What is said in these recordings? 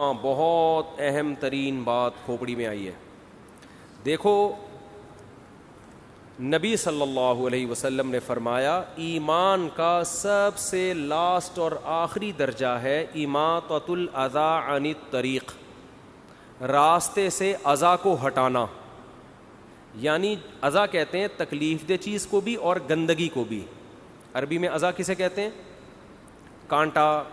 ہاں بہت اہم ترین بات کھوپڑی میں آئی ہے. دیکھو نبی صلی اللہ علیہ وسلم نے فرمایا ایمان کا سب سے لاسٹ اور آخری درجہ ہے اماطۃ الاذی عن الطریق، راستے سے اذی کو ہٹانا. یعنی اذی کہتے ہیں تکلیف دہ چیز کو بھی اور گندگی کو بھی. عربی میں اذی کسے کہتے ہیں؟ کانٹا،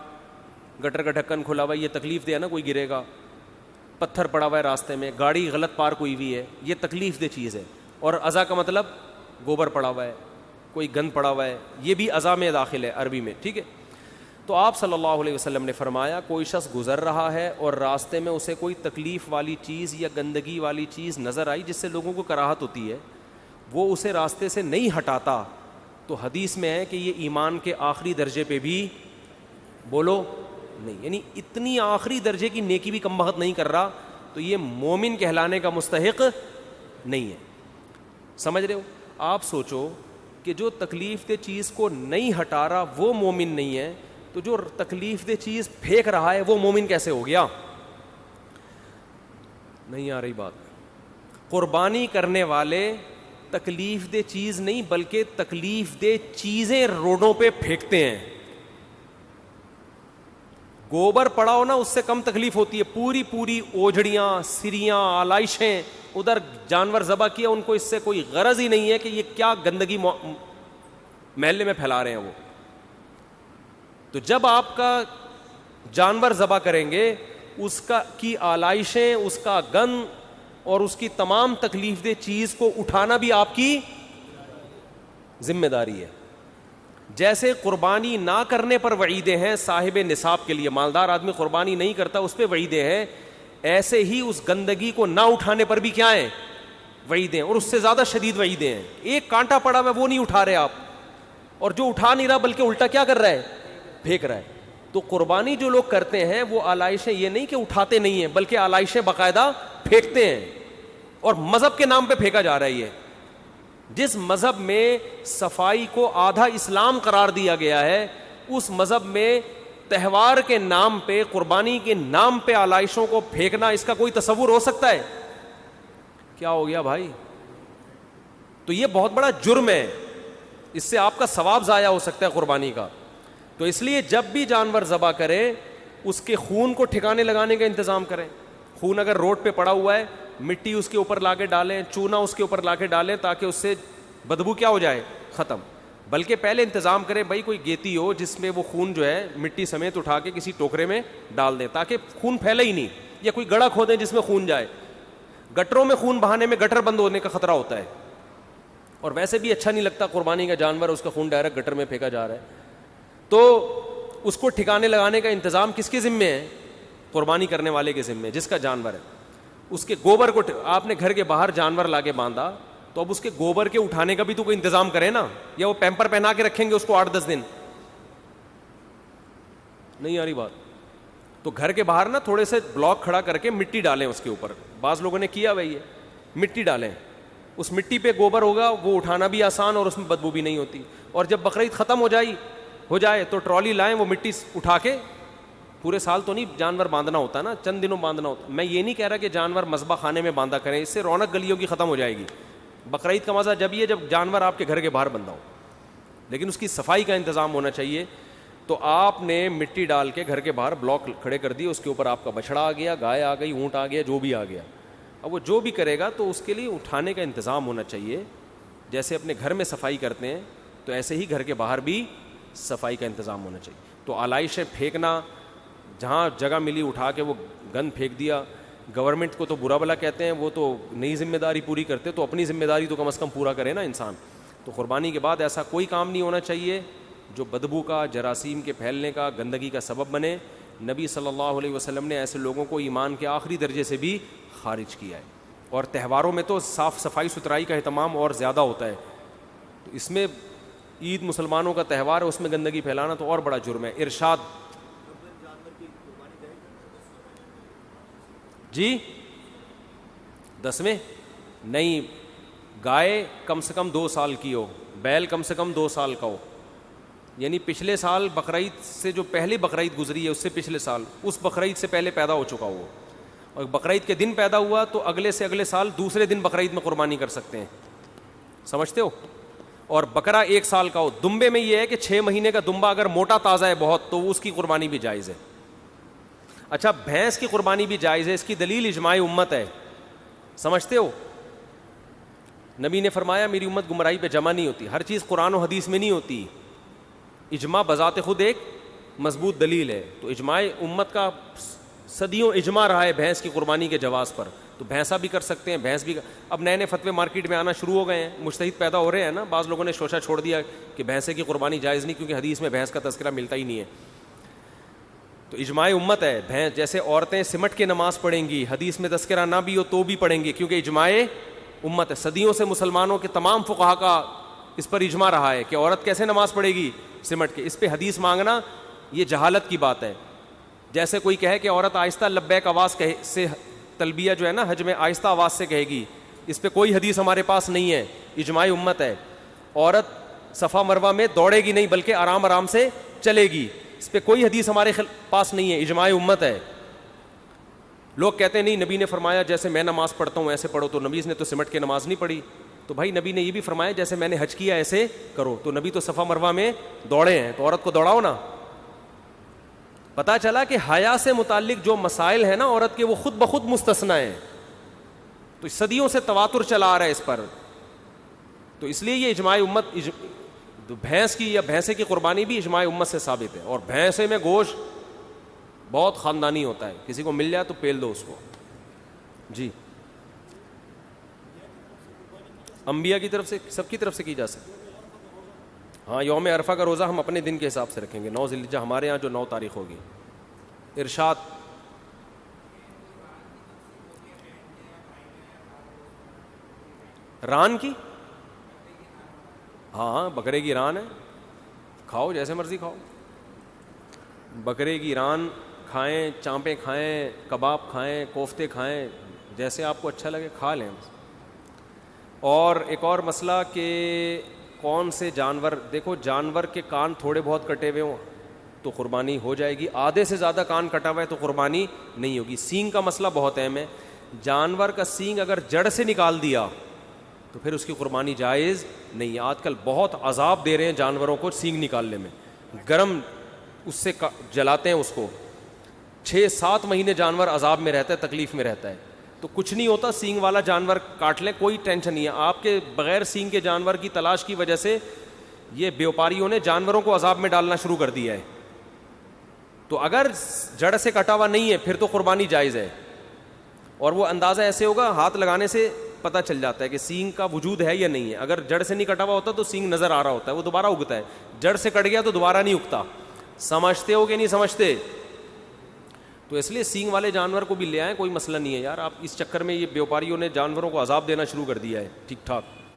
گٹر کا ڈھکن کھلا ہوا ہے، یہ تکلیف دہ ہے نا، کوئی گرے گا. پتھر پڑا ہوا ہے راستے میں، گاڑی غلط پارک ہوئی ہوئی ہے، یہ تکلیف دہ چیز ہے. اور اذی کا مطلب گوبر پڑا ہوا ہے، کوئی گند پڑا ہوا ہے، یہ بھی اذی میں داخل ہے عربی میں. ٹھیک ہے، تو آپ صلی اللہ علیہ وسلم نے فرمایا کوئی شخص گزر رہا ہے اور راستے میں اسے کوئی تکلیف والی چیز یا گندگی والی چیز نظر آئی جس سے لوگوں کو کراہت ہوتی ہے، وہ اسے راستے سے نہیں ہٹاتا، تو حدیث میں ہے کہ یہ ایمان کے آخری درجے پہ بھی بولو نہیں، یعنی اتنی آخری درجے کی نیکی بھی کم بخت نہیں کر رہا، تو یہ مومن کہلانے کا مستحق نہیں ہے. سمجھ رہے ہو؟ آپ سوچو کہ جو تکلیف دہ چیز کو نہیں ہٹا رہا وہ مومن نہیں ہے، تو جو تکلیف دہ چیز پھینک رہا ہے وہ مومن کیسے ہو گیا؟ نہیں آ رہی بات. قربانی کرنے والے تکلیف دہ چیز نہیں بلکہ تکلیف دہ چیزیں روڈوں پہ پھینکتے ہیں. گوبر پڑا ہو نا اس سے کم تکلیف ہوتی ہے، پوری پوری اوجھڑیاں، سریاں، آلائشیں، ادھر جانور ذبح کیا، ان کو اس سے کوئی غرض ہی نہیں ہے کہ یہ کیا گندگی محلے میں پھیلا رہے ہیں وہ. تو جب آپ کا جانور ذبح کریں گے اس کا کی آلائشیں، اس کا گند اور اس کی تمام تکلیف دہ چیز کو اٹھانا بھی آپ کی ذمہ داری ہے. جیسے قربانی نہ کرنے پر وعیدیں ہیں صاحب نصاب کے لیے، مالدار آدمی قربانی نہیں کرتا اس پہ وعیدیں ہیں، ایسے ہی اس گندگی کو نہ اٹھانے پر بھی کیا ہیں؟ وعیدیں، اور اس سے زیادہ شدید وعیدیں ہیں. ایک کانٹا پڑا ہوا وہ نہیں اٹھا رہے آپ، اور جو اٹھا نہیں رہا بلکہ الٹا کیا کر رہا ہے؟ پھینک رہا ہے. تو قربانی جو لوگ کرتے ہیں وہ آلائشیں یہ نہیں کہ اٹھاتے نہیں ہیں بلکہ آلائشیں باقاعدہ پھینکتے ہیں، اور مذہب کے نام پہ پھینکا جا رہا ہے. یہ جس مذہب میں صفائی کو آدھا اسلام قرار دیا گیا ہے، اس مذہب میں تہوار کے نام پہ، قربانی کے نام پہ آلائشوں کو پھینکنا، اس کا کوئی تصور ہو سکتا ہے؟ کیا ہو گیا بھائی؟ تو یہ بہت بڑا جرم ہے، اس سے آپ کا ثواب ضائع ہو سکتا ہے قربانی کا. تو اس لیے جب بھی جانور ذبح کرے اس کے خون کو ٹھکانے لگانے کا انتظام کریں. خون اگر روڈ پہ پڑا ہوا ہے، مٹی اس کے اوپر لا کے ڈالیں، چونا اس کے اوپر لا کے ڈالیں تاکہ اس سے بدبو کیا ہو جائے؟ ختم. بلکہ پہلے انتظام کریں بھائی کوئی گیتی ہو جس میں وہ خون جو ہے مٹی سمیت اٹھا کے کسی ٹوکرے میں ڈال دیں تاکہ خون پھیلے ہی نہیں، یا کوئی گڑھا کھودیں جس میں خون جائے. گٹروں میں خون بہانے میں گٹر بند ہونے کا خطرہ ہوتا ہے، اور ویسے بھی اچھا نہیں لگتا قربانی کا جانور اس کا خون ڈائریکٹ گٹر میں پھینکا جا رہا ہے. تو اس کو ٹھکانے لگانے کا انتظام کس کے ذمے ہے؟ قربانی کرنے والے کے ذمے، جس کا جانور ہے. اس کے گوبر کو آپ نے گھر کے باہر جانور لا کے باندھا تو اب اس کے گوبر کے اٹھانے کا بھی تو کوئی انتظام کرے نا، یا وہ پیمپر پہنا کے رکھیں گے اس کو 8-10 دن؟ نہیں آ رہی بات. تو گھر کے باہر نا تھوڑے سے بلاک کھڑا کر کے مٹی ڈالیں اس کے اوپر، بعض لوگوں نے کیا وہی ہے، مٹی ڈالیں، اس مٹی پہ گوبر ہوگا، وہ اٹھانا بھی آسان اور اس میں بدبو بھی نہیں ہوتی. اور جب بقرعید ختم ہو جائے تو ٹرالی لائیں، وہ مٹی اٹھا کے، پورے سال تو نہیں جانور باندھنا ہوتا نا، چند دنوں باندھنا ہوتا. میں یہ نہیں کہہ رہا کہ جانور مذبح خانے میں باندھا کریں، اس سے رونق گلیوں کی ختم ہو جائے گی. بقرعید کا مزہ جب یہ جب جانور آپ کے گھر کے باہر بندھا ہو، لیکن اس کی صفائی کا انتظام ہونا چاہیے. تو آپ نے مٹی ڈال کے گھر کے باہر بلاک کھڑے کر دیے، اس کے اوپر آپ کا بچڑا آ گیا، گائے آ گئی، اونٹ آ گیا، جو بھی آ گیا. اب وہ جو بھی کرے گا تو اس کے لیے اٹھانے کا انتظام ہونا چاہیے. جیسے اپنے گھر میں صفائی کرتے ہیں تو ایسے ہی گھر کے باہر بھی صفائی کا انتظام ہونا چاہیے. تو آلائشیں پھینکنا، جہاں جگہ ملی اٹھا کے وہ گند پھینک دیا. گورنمنٹ کو تو برا بلا کہتے ہیں، وہ تو نئی ذمہ داری پوری کرتے، تو اپنی ذمہ داری تو کم از کم پورا کرے نا انسان. تو قربانی کے بعد ایسا کوئی کام نہیں ہونا چاہیے جو بدبو کا، جراثیم کے پھیلنے کا، گندگی کا سبب بنے. نبی صلی اللہ علیہ وسلم نے ایسے لوگوں کو ایمان کے آخری درجے سے بھی خارج کیا ہے. اور تہواروں میں تو صاف صفائی ستھرائی کا اہتمام اور زیادہ ہوتا ہے. تو اس میں عید مسلمانوں کا تہوار ہے، اس میں گندگی پھیلانا تو اور بڑا جرم ہے. ارشاد جی 10ویں نہیں، گائے کم سے کم 2 سال کی ہو، بیل کم سے کم 2 سال کا ہو. یعنی پچھلے سال بقرعید سے جو پہلی بقرعید گزری ہے اس سے پچھلے سال اس بقرعید سے پہلے پیدا ہو چکا وہ, اور بقرعید کے دن پیدا ہوا تو اگلے سے اگلے سال دوسرے دن بقرعید میں قربانی کر سکتے ہیں, سمجھتے ہو. اور بکرا 1 سال کا ہو. دمبے میں یہ ہے کہ 6 مہینے کا دمبا اگر موٹا تازہ ہے بہت تو اس کی قربانی بھی جائز ہے. اچھا بھینس کی قربانی بھی جائز ہے, اس کی دلیل اجماع امت ہے, سمجھتے ہو. نبی نے فرمایا میری امت گمراہی پہ جمع نہیں ہوتی. ہر چیز قرآن و حدیث میں نہیں ہوتی, اجماع بذات خود ایک مضبوط دلیل ہے. تو اجماع امت کا صدیوں اجماع رہا ہے بھینس کی قربانی کے جواز پر, تو بھینسا بھی کر سکتے ہیں, بھینس بھی. اب نئے نئے فتوے مارکیٹ میں آنا شروع ہو گئے ہیں, مجتہد پیدا ہو رہے ہیں نا. بعض لوگوں نے شوشہ چھوڑ دیا کہ بھینسے کی قربانی جائز نہیں کیونکہ حدیث میں بھینس کا تذکرہ ملتا ہی نہیں ہے. تو اجماع امت ہے. بھینس جیسے عورتیں سمٹ کے نماز پڑھیں گی, حدیث میں تذکرہ نہ بھی ہو تو بھی پڑھیں گی کیونکہ اجماع امت ہے. صدیوں سے مسلمانوں کے تمام فقہا کا اس پر اجماع رہا ہے کہ عورت کیسے نماز پڑھے گی, سمٹ کے. اس پہ حدیث مانگنا یہ جہالت کی بات ہے. جیسے کوئی کہے کہ عورت آہستہ لبیک آواز سے تلبیہ جو ہے نا حج میں آہستہ آواز سے کہے گی, اس پہ کوئی حدیث ہمارے پاس نہیں ہے. اجماع امت ہے. عورت صفا مروہ میں دوڑے گی نہیں بلکہ آرام آرام سے چلے گی, اس پہ کوئی حدیث ہمارے پاس نہیں ہے. اجماع امت ہے. لوگ کہتے ہیں نہیں نبی نے فرمایا جیسے میں نماز پڑھتا ہوں ایسے پڑھو, تو نبی نے تو سمٹ کے نماز نہیں پڑھی. تو بھائی نبی نے یہ بھی فرمایا جیسے میں نے حج کیا ایسے کرو, تو نبی تو صفا مروہ میں دوڑے ہیں تو عورت کو دوڑاؤ نا. پتا چلا کہ حیا سے متعلق جو مسائل ہیں نا عورت کے وہ خود بخود مستثنا ہیں. تو صدیوں سے تواتر چلا آ رہا ہے اس پر. تو اس لیے یہ اجماع امت بھینس کی یا بھینسے کی قربانی بھی اجماع امت سے ثابت ہے. اور بھینسے میں گوشت بہت خاندانی ہوتا ہے, کسی کو مل جائے تو پیل دو اس کو. جی انبیاء کی طرف سے سب کی طرف سے کی جا سکتی. ہاں یوم عرفہ کا روزہ ہم اپنے دن کے حساب سے رکھیں گے, 9 ذی الحجہ ہمارے یہاں جو 9 تاریخ ہوگی. ارشاد ران کی, ہاں بکرے کی ران ہے, کھاؤ جیسے مرضی کھاؤ. بکرے کی ران کھائیں, چانپیں کھائیں, کباب کھائیں, کوفتے کھائیں, جیسے آپ کو اچھا لگے کھا لیں. اور ایک اور مسئلہ کہ کون سے جانور, دیکھو جانور کے کان تھوڑے بہت کٹے ہوئے ہوں تو قربانی ہو جائے گی, آدھے سے زیادہ کان کٹا ہوا ہے تو قربانی نہیں ہوگی. سینگ کا مسئلہ بہت اہم ہے. جانور کا سینگ اگر جڑ سے نکال دیا تو پھر اس کی قربانی جائز نہیں ہے. آج کل بہت عذاب دے رہے ہیں جانوروں کو سینگ نکالنے میں, گرم اس سے جلاتے ہیں اس کو, 6-7 مہینے جانور عذاب میں رہتا ہے, تکلیف میں رہتا ہے. تو کچھ نہیں ہوتا, سینگ والا جانور کاٹ لیں, کوئی ٹینشن نہیں ہے. آپ کے بغیر سینگ کے جانور کی تلاش کی وجہ سے یہ بیوپاریوں نے جانوروں کو عذاب میں ڈالنا شروع کر دیا ہے. تو اگر جڑ سے کٹا ہوا نہیں ہے پھر تو قربانی جائز ہے. اور وہ اندازہ ایسے ہوگا, ہاتھ لگانے سے پتہ چل جاتا ہے کہ سینگ کا وجود ہے یا نہیں ہے. اگر جڑ سے نہیں کٹا ہوا ہوتا تو سینگ نظر آ رہا ہوتا ہے, وہ دوبارہ اگتا ہے. جڑ سے کٹ گیا تو دوبارہ نہیں اگتا. سمجھتے ہو کہ نہیں سمجھتے؟ تو اس لیے سینگ والے جانور کو بھی لے آئیں, کوئی مسئلہ نہیں ہے یار. آپ اس چکر میں یہ بیوپاریوں نے جانوروں کو عذاب دینا شروع کر دیا ہے. ٹھیک ٹھاک.